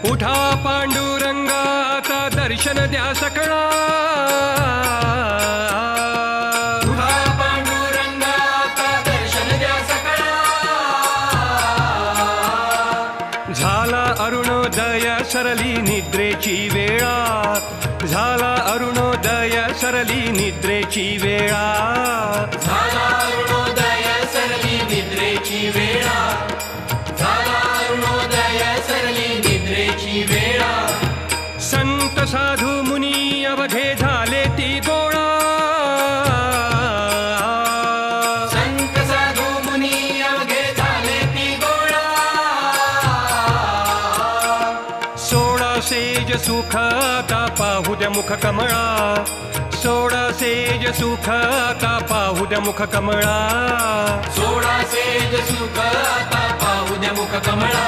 उठा पांडुरंगा आता दर्शन द्या सकळा, उठा पांडुरंगा आता दर्शन द्या सकळा. झाला अरुणोदय सरली निद्रेची वेळा, झाला अरुणोदय सरली निद्रेची वेळा, झाला अरुणोदय सरली निद्रेची वेळा, झाला अरुणोदय सरली निद्रेची वेळा. संत साधू मुनी अवघे झाले ती गोळा, संत साधू मुनी अवघे झाले ती गोळा. सोळा सेज सुख आता पाहू द्या मुख कमळा, सोळा सेज सुख आता पाहू द्या मुख कमळा, सोळा सेज सुख आता पाहू द्या मुख कमळा.